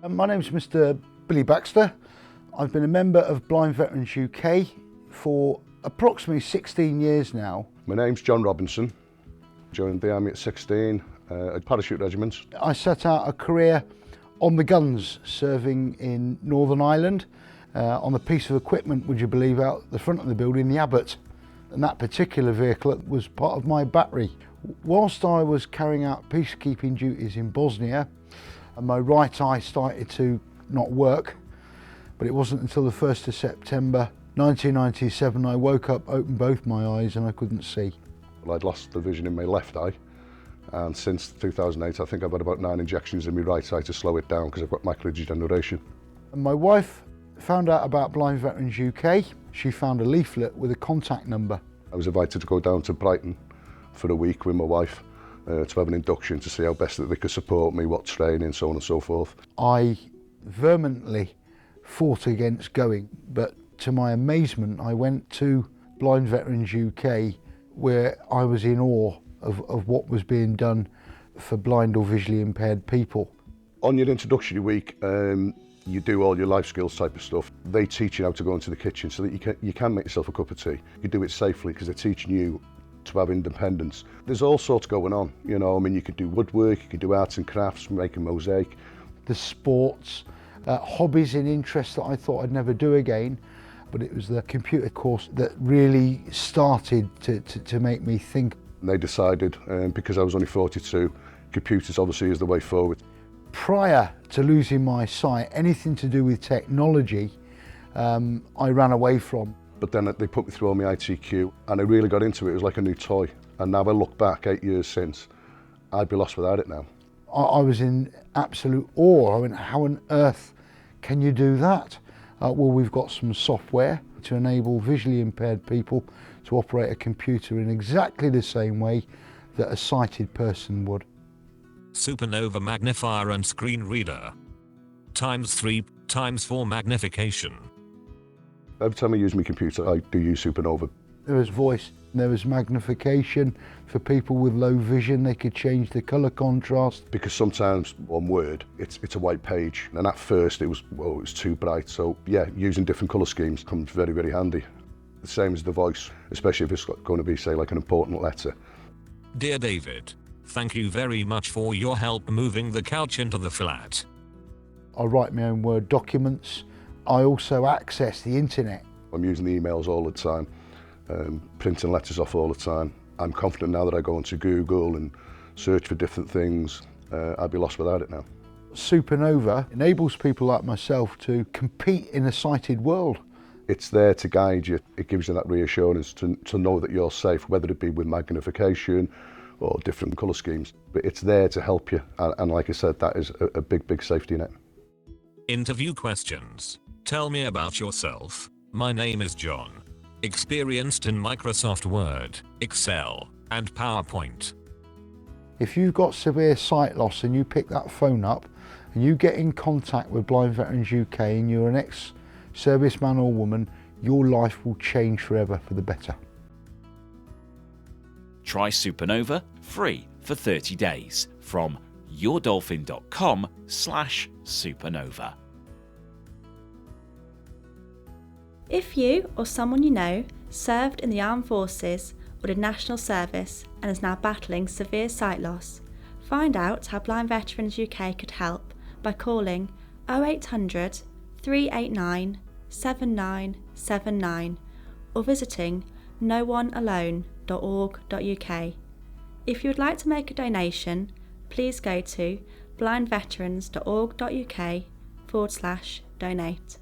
My name's Mr. Billy Baxter. I've been a member of Blind Veterans UK for approximately 16 years now. My name's John Robinson. Joined the army at 16, at parachute regiment. I set out a career on the guns, serving in Northern Ireland on a piece of equipment, would you believe, out the front of the building, the Abbott. And that particular vehicle was part of my battery. Whilst I was carrying out peacekeeping duties in Bosnia, and my right eye started to not work, but it wasn't until the 1st of September 1997 I woke up, opened both my eyes, and I couldn't see. Well, I'd lost the vision in my left eye, and since 2008 I think I've had about 9 injections in my right eye to slow it down because I've got macular degeneration. And my wife found out about Blind Veterans UK. She found a leaflet with a contact number. I was invited to go down to Brighton for a week with my wife to have an induction to see how best that they could support me, what training, so on and so forth. I vehemently fought against going, but to my amazement I went to Blind Veterans UK, where I was in awe of what was being done for blind or visually impaired people. On your introductory week, you do all your life skills type of stuff. They teach you how to go into the kitchen so that you can make yourself a cup of tea. You do it safely because they're teaching you to have independence. There's all sorts going on, you know. I mean, you could do woodwork, you could do arts and crafts, make a mosaic. The sports, hobbies and interests that I thought I'd never do again, but it was the computer course that really started to make me think. And they decided, because I was only 42, computers obviously is the way forward. Prior to losing my sight, anything to do with technology, I ran away from. But then they put me through all my ITQ and I really got into it. It was like a new toy. And now I look back 8 years since, I'd be lost without it now. I was in absolute awe. I mean, how on earth can you do that? Well, we've got some software to enable visually impaired people to operate a computer in exactly the same way that a sighted person would. SuperNova magnifier and screen reader. ×3, ×4 magnification. Every time I use my computer, I do use SuperNova. There was voice, there was magnification. For people with low vision, they could change the colour contrast. Because sometimes on Word, it's a white page, and at first it was too bright. So yeah, using different colour schemes comes very, very handy. The same as the voice, especially if it's going to be, say, like an important letter. Dear David, thank you very much for your help moving the couch into the flat. I write my own Word documents. I also access the internet. I'm using the emails all the time, printing letters off all the time. I'm confident now that I go onto Google and search for different things. I'd be lost without it now. SuperNova enables people like myself to compete in a sighted world. It's there to guide you. It gives you that reassurance to know that you're safe, whether it be with magnification or different colour schemes. But it's there to help you. And like I said, that is a big, big safety net. Interview questions. Tell me about yourself. My name is John. Experienced in Microsoft Word, Excel, and PowerPoint. If you've got severe sight loss and you pick that phone up and you get in contact with Blind Veterans UK and you're an ex-serviceman or woman, your life will change forever for the better. Try SuperNova free for 30 days from yourdolphin.com/supernova. If you or someone you know served in the armed forces or did national service and is now battling severe sight loss, find out how Blind Veterans UK could help by calling 0800 389 7979 or visiting noonealone.org.uk. If you would like to make a donation, please go to blindveterans.org.uk/donate.